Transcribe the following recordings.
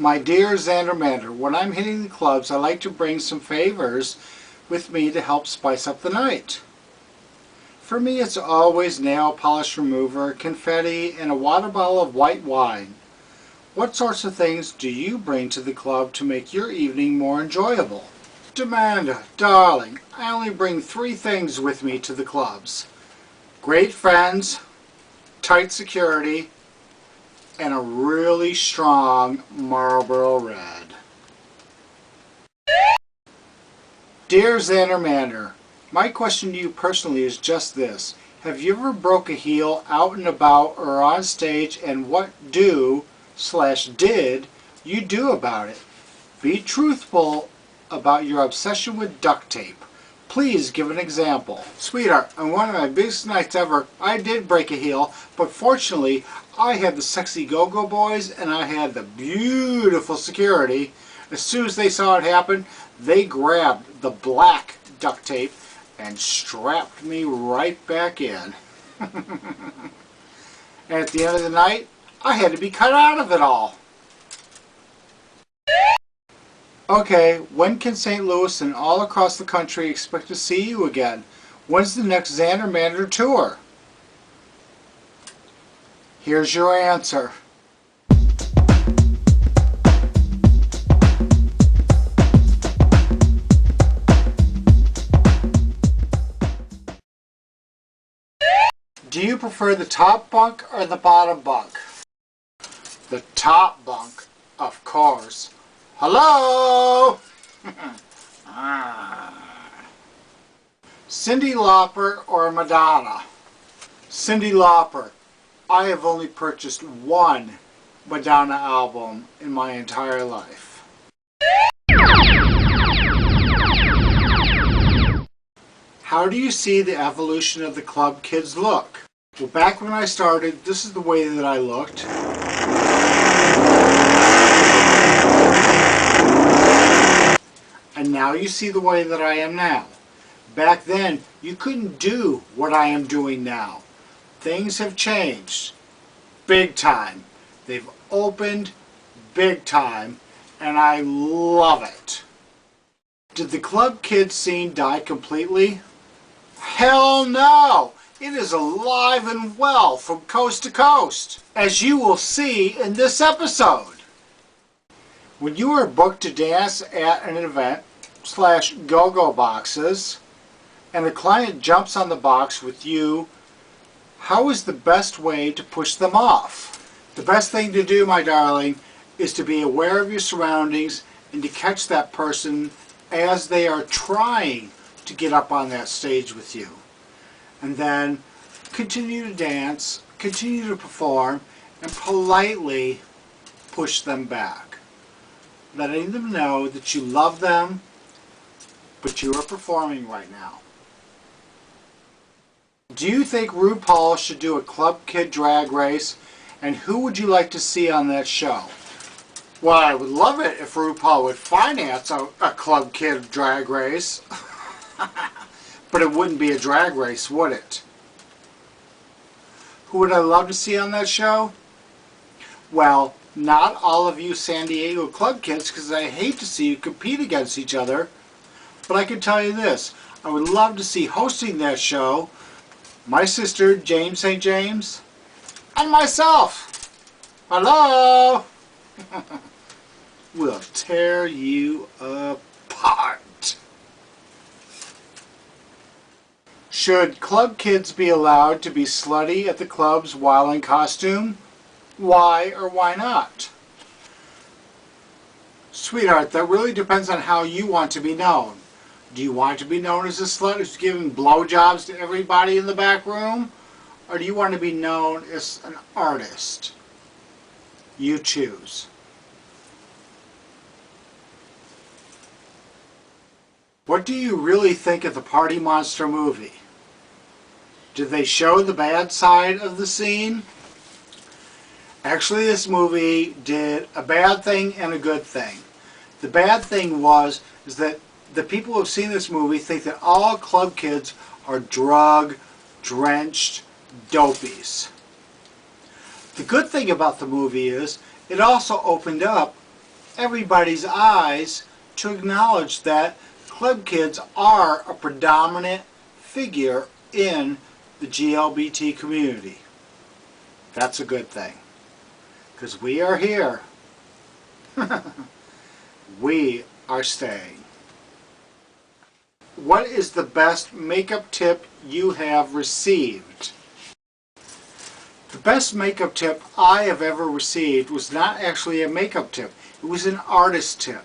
My dear Zander Mander, when I'm hitting the clubs, I like to bring some favors with me to help spice up the night. For me, it's always nail polish remover, confetti, and a water bottle of white wine. What sorts of things do you bring to the club to make your evening more enjoyable? Amanda, darling, I only bring 3 things with me to the clubs. Great friends, tight security, and a really strong Marlboro Red. Dear Zander Mander, my question to you personally is just this. Have you ever broke a heel out and about or on stage, and what did you do about it? Be truthful about your obsession with duct tape. Please give an example. Sweetheart, on one of my biggest nights ever, I did break a heel, but fortunately, I had the sexy go-go boys and I had the beautiful security. As soon as they saw it happen, they grabbed the black duct tape and strapped me right back in. And at the end of the night, I had to be cut out of it all. Okay, when can St. Louis and all across the country expect to see you again? When's the next Zander Mander tour? Here's your answer. Do you prefer the top bunk or the bottom bunk? The top bunk, of course. Hello? Cyndi Lauper or Madonna? Cyndi Lauper. I have only purchased 1 Madonna album in my entire life. How do you see the evolution of the club kids look? Well, back when I started, this is the way that I looked. And now you see the way that I am now. Back then, you couldn't do what I am doing now. Things have changed. Big time. They've opened big time, and I love it. Did the club kids scene die completely? Hell no! It is alive and well from coast to coast, as you will see in this episode. When you are booked to dance at an event / go-go boxes, and a client jumps on the box with you, how is the best way to push them off? The best thing to do, my darling, is to be aware of your surroundings and to catch that person as they are trying to get up on that stage with you. And then continue to dance, continue to perform, and politely push them back. Letting them know that you love them, but you are performing right now. Do you think RuPaul should do a club kid drag race? And who would you like to see on that show? Well, I would love it if RuPaul would finance a club kid drag race. But it wouldn't be a drag race, would it? Who would I love to see on that show? Well, not all of you San Diego club kids, because I hate to see you compete against each other. But I can tell you this, I would love to see hosting that show my sister, James St. James, and myself. Hello? We'll tear you apart. Should club kids be allowed to be slutty at the clubs while in costume? Why or why not? Sweetheart, that really depends on how you want to be known. Do you want to be known as a slut who's giving blowjobs to everybody in the back room? Or do you want to be known as an artist? You choose. What do you really think of the Party Monster movie? Did they show the bad side of the scene? Actually, this movie did a bad thing and a good thing. The bad thing is that the people who have seen this movie think that all club kids are drug-drenched dopies. The good thing about the movie is it also opened up everybody's eyes to acknowledge that club kids are a predominant figure in the GLBT community. That's a good thing, because we are here. We are staying. What is the best makeup tip you have received? The best makeup tip I have ever received was not actually a makeup tip. It was an artist tip.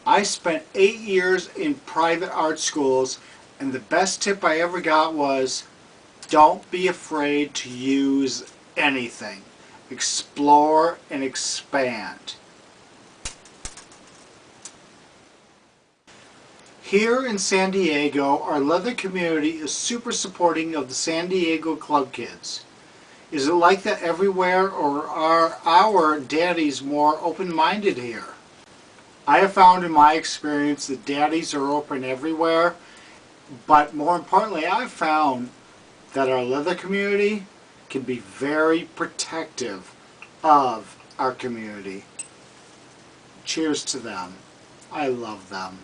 I spent 8 years in private art schools, and the best tip I ever got was, don't be afraid to use anything. Explore and expand. Here in San Diego, our leather community is super supporting of the San Diego club kids. Is it like that everywhere, or are our daddies more open-minded here? I have found in my experience that daddies are open everywhere, but more importantly, I've found that our leather community can be very protective of our community. Cheers to them. I love them.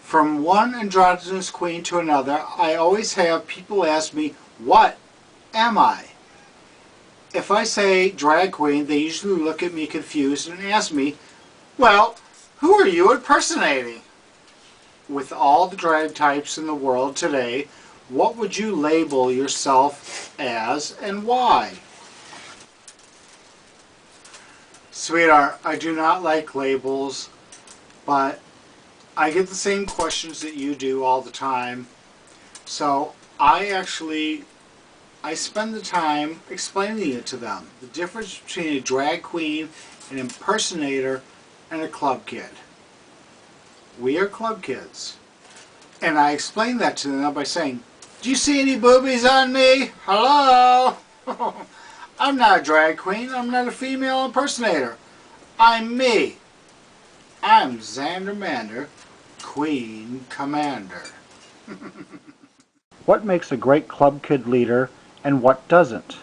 From one androgynous queen to another, I always have people ask me, what am I? If I say drag queen, they usually look at me confused and ask me, well, who are you impersonating? With all the drag types in the world today, what would you label yourself as and why? Sweetheart, I do not like labels, but I get the same questions that you do all the time. So I spend the time explaining it to them. The difference between a drag queen, an impersonator, and a club kid. We are club kids. And I explain that to them by saying, do you see any boobies on me? Hello? I'm not a drag queen. I'm not a female impersonator. I'm me. I'm Zander Mander, Queen Commander. What makes a great club kid leader and what doesn't?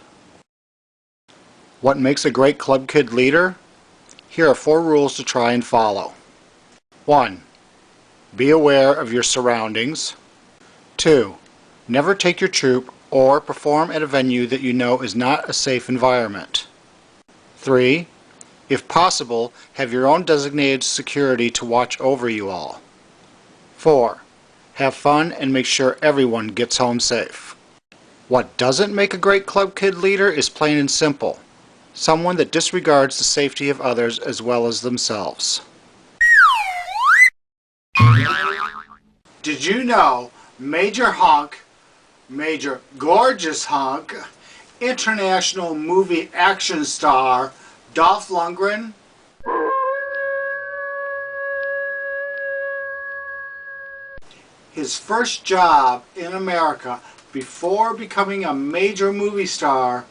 What makes a great club kid leader? Here are 4 rules to try and follow. 1. Be aware of your surroundings. 2. Never take your troop or perform at a venue that you know is not a safe environment. 3. If possible, have your own designated security to watch over you all. 4. Have fun and make sure everyone gets home safe. What doesn't make a great club kid leader is plain and simple. Someone that disregards the safety of others as well as themselves. Did you know Major Gorgeous Hunk, international movie action star Dolph Lundgren? His first job in America before becoming a major movie star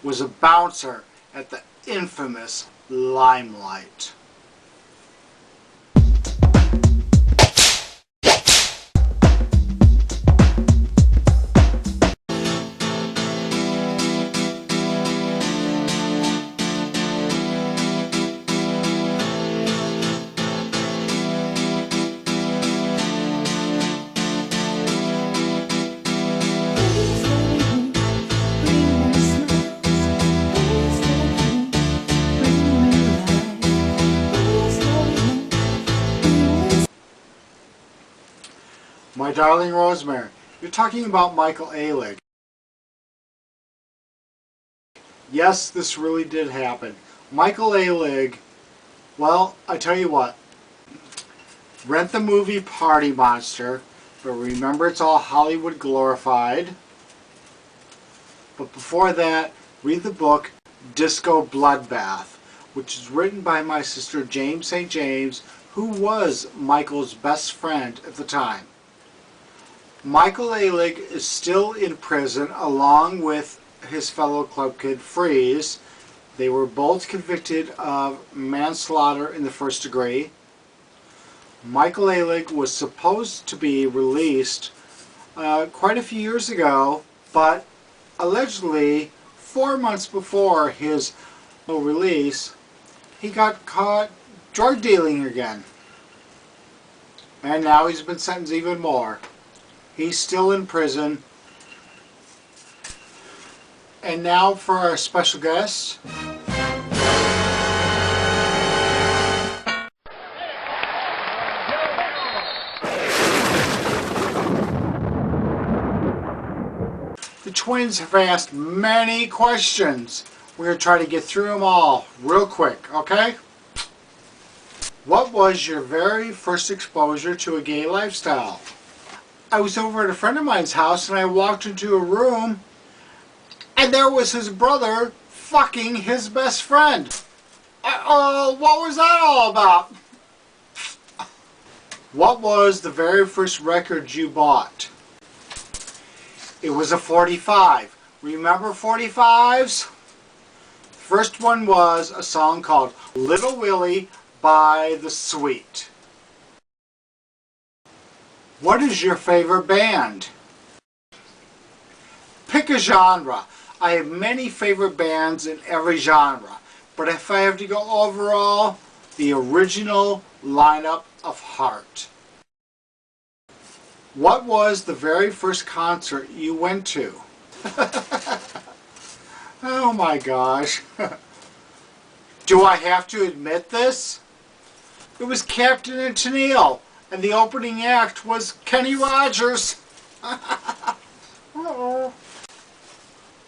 was a bouncer at the infamous Limelight. My darling Rosemary, you're talking about Michael Alig. Yes, this really did happen. Michael Alig, well, I tell you what, rent the movie Party Monster, but remember it's all Hollywood glorified. But before that, read the book Disco Bloodbath, which is written by my sister James St. James, who was Michael's best friend at the time. Michael Alig is still in prison along with his fellow club kid Freeze. They were both convicted of manslaughter in the first degree. Michael Alig was supposed to be released quite a few years ago, but allegedly 4 months before his release, he got caught drug dealing again. And now he's been sentenced even more. He's still in prison. And now for our special guest. The twins have asked many questions. We're going to try to get through them all real quick, okay? What was your very first exposure to a gay lifestyle? I was over at a friend of mine's house and I walked into a room and there was his brother fucking his best friend. Oh, what was that all about? What was the very first record you bought? It was a 45. Remember 45s? First one was a song called Little Willie by The Sweet. What is your favorite band? Pick a genre. I have many favorite bands in every genre, but if I have to go overall, the original lineup of Heart. What was the very first concert you went to? Oh my gosh. Do I have to admit this? It was Captain and Tennille, and the opening act was Kenny Rogers. Uh-oh.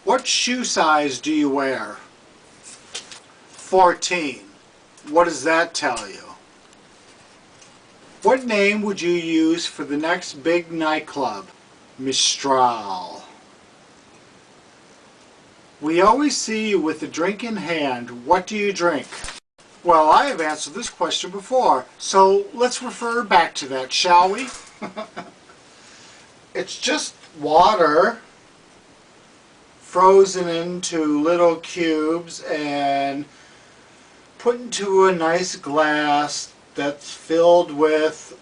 What shoe size do you wear? 14. What does that tell you? What name would you use for the next big nightclub? Mistral. We always see you with a drink in hand. What do you drink? Well, I have answered this question before, so let's refer back to that, shall we? It's just water frozen into little cubes and put into a nice glass that's filled with